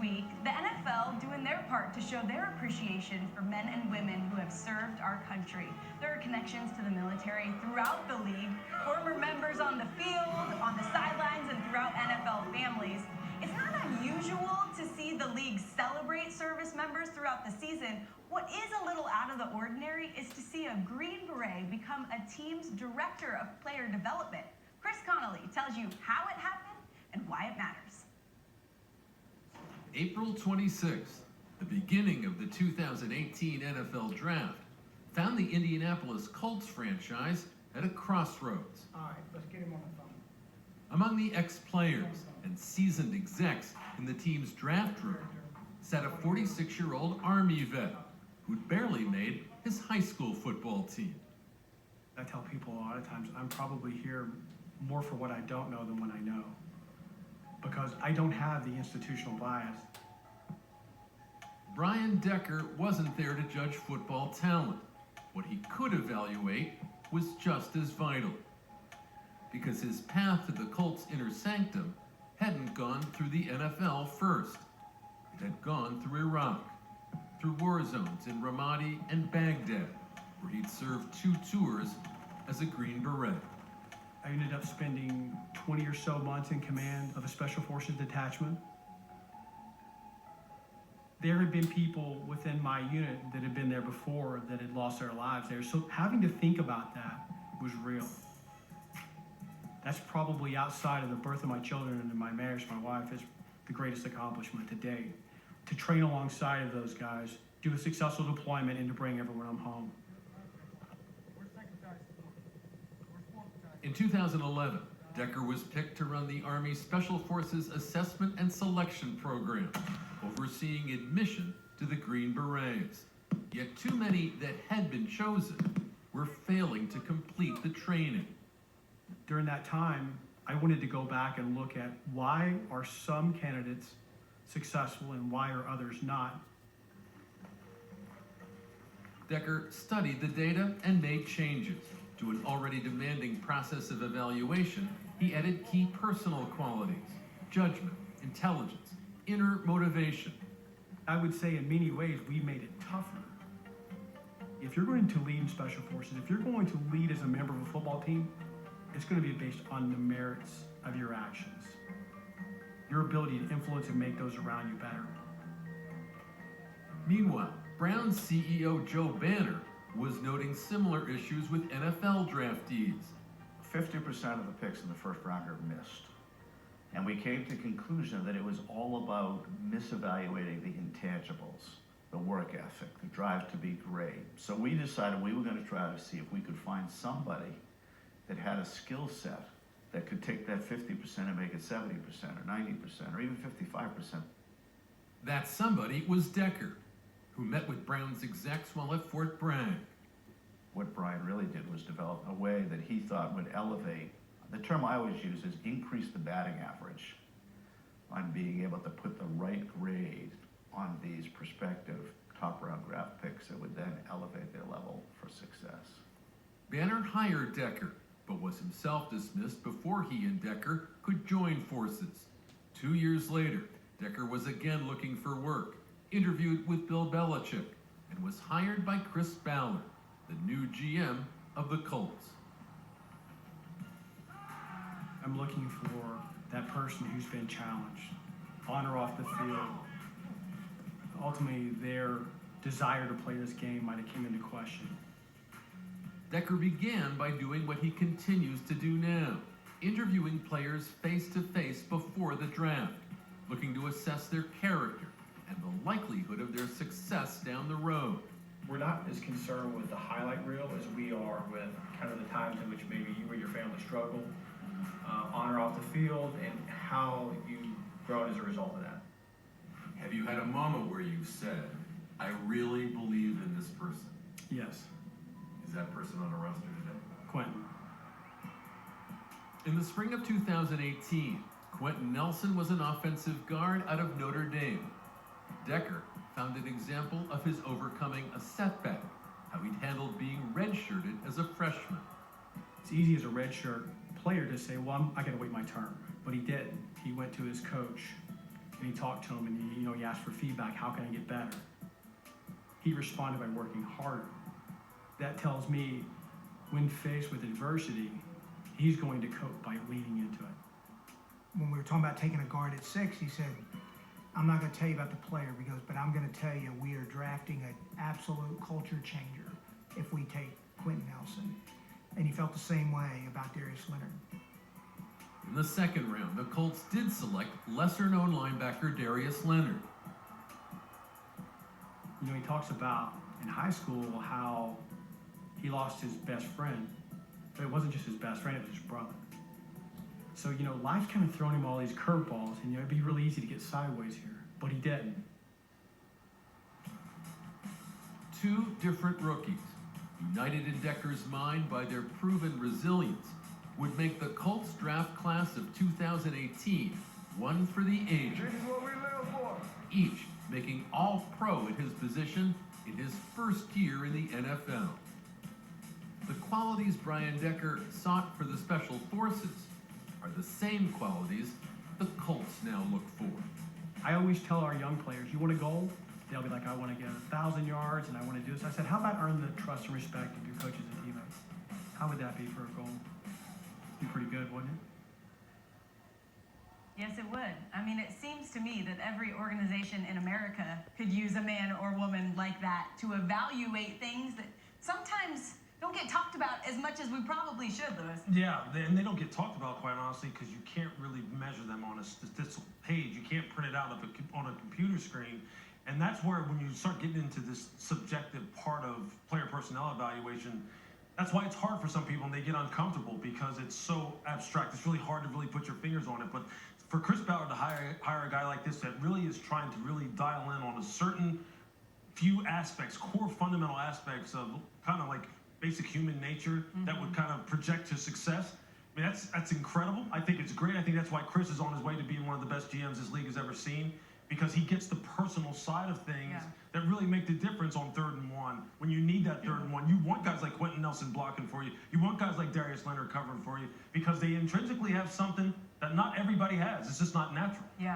week, the NFL doing their part to show their appreciation for men and women who have served our country. There are connections to the military throughout the league, former members on the field, on the sidelines, and throughout NFL families. It's not unusual to see the league celebrate service members throughout the season. What is a little out of the ordinary is to see a Green Beret become a team's director of player development. Chris Connolly tells you how it happened and why it matters. April 26th, the beginning of the 2018 NFL Draft, found the Indianapolis Colts franchise at a crossroads. All right, let's get him on the phone. Among the ex-players and seasoned execs in the team's draft room sat a 46-year-old Army vet who'd barely made his high school football team. I tell people a lot of times I'm probably here more for what I don't know than what I know, because I don't have the institutional bias. Brian Decker wasn't there to judge football talent. What he could evaluate was just as vital, because his path to the Colts' inner sanctum hadn't gone through the NFL first. It had gone through Iraq, through war zones in Ramadi and Baghdad, where he'd served 2 tours as a Green Beret. I ended up spending 20 or so months in command of a Special Forces detachment. There had been people within my unit that had been there before that had lost their lives there. So having to think about that was real. That's probably outside of the birth of my children and my marriage to my wife is the greatest accomplishment to date. To train alongside of those guys, do a successful deployment, and to bring everyone home. In 2011, Decker was picked to run the Army Special Forces Assessment and Selection Program, overseeing admission to the Green Berets. Yet too many that had been chosen were failing to complete the training. During that time, I wanted to go back and look at why are some candidates successful and why are others not. Decker studied the data and made changes. To an already demanding process of evaluation, he added key personal qualities: judgment, intelligence, inner motivation. I would say in many ways we made it tougher. If you're going to lead in Special Forces, if you're going to lead as a member of a football team, it's going to be based on the merits of your actions, your ability to influence and make those around you better. Meanwhile, Browns CEO Joe Banner was noting similar issues with NFL draftees. 50% of the picks in the first round are missed. And we came to the conclusion that it was all about misevaluating the intangibles, the work ethic, the drive to be great. So we decided we were going to try to see if we could find somebody that had a skill set that could take that 50% and make it 70% or 90% or even 55%. That somebody was Decker, who met with Browns execs while at Fort Bragg. What Brian really did was develop a way that he thought would elevate. The term I always use is increase the batting average on being able to put the right grade on these prospective top round draft picks that would then elevate their level for success. Banner hired Decker, but was himself dismissed before he and Decker could join forces. 2 years later, Decker was again looking for work, interviewed with Bill Belichick, and was hired by Chris Ballard, the new GM of the Colts. I'm looking for that person who's been challenged, on or off the field. Ultimately, their desire to play this game might have come into question. Decker began by doing what he continues to do now, interviewing players face-to-face before the draft, looking to assess their character and the likelihood of their success down the road. We're not as concerned with the highlight reel as we are with kind of the times in which maybe you or your family struggled, on or off the field, and how you've grown as a result of that. Have you had a moment where you've said, I really believe in this person? Yes, Is that person on a roster today? Quentin. In the spring of 2018, Quentin Nelson was an offensive guard out of Notre Dame. Decker found an example of his overcoming a setback, how he'd handled being redshirted as a freshman. It's easy as a redshirt player to say, well, I got to wait my turn. But he didn't. He went to his coach. and he talked to him, and he asked for feedback. How can I get better? He responded by working harder. That tells me, when faced with adversity, he's going to cope by leaning into it. When we were talking about taking a guard at 6, he said, I'm not going to tell you about the player, he goes, but I'm going to tell you we are drafting an absolute culture changer if we take Quentin Nelson. And he felt the same way about Darius Leonard. In the second round, the Colts did select lesser-known linebacker Darius Leonard. He talks about in high school how he lost his best friend, but it wasn't just his best friend, it was his brother. So, life's kind of thrown him all these curveballs, and it'd be really easy to get sideways here, but he didn't. Two different rookies, united in Decker's mind by their proven resilience, would make the Colts draft class of 2018 one for the ages. This is what we live for. Each making All-Pro at his position in his first year in the NFL. The qualities Brian Decker sought for the Special Forces are the same qualities the Colts now look for. I always tell our young players, you want a goal? They'll be like, I want to get 1,000 yards and I want to do this. I said, how about earn the trust and respect of your coaches and teammates? How would that be for a goal? Be pretty good, wouldn't it? Yes, it would. I mean, it seems to me that every organization in America could use a man or woman like that to evaluate things that sometimes don't get talked about as much as we probably should, Lewis. Yeah, and they don't get talked about, quite honestly, because you can't really measure them on a statistical page. You can't print it out on a computer screen. And that's where, when you start getting into this subjective part of player personnel evaluation, that's why it's hard for some people and they get uncomfortable, because it's so abstract. It's really hard to really put your fingers on it. But for Chris Ballard to hire a guy like this that really is trying to really dial in on a certain few aspects, core fundamental aspects of kind of like basic human nature that would kind of project to success. I mean, that's incredible. I think it's great. I think that's why Chris is on his way to being one of the best GMs this league has ever seen, because he gets the personal side of things that really make the difference on 3rd and 1. When you need that 3rd and 1, you want guys like Quentin Nelson blocking for you. You want guys like Darius Leonard covering for you, because they intrinsically have something that not everybody has. It's just not natural. Yeah.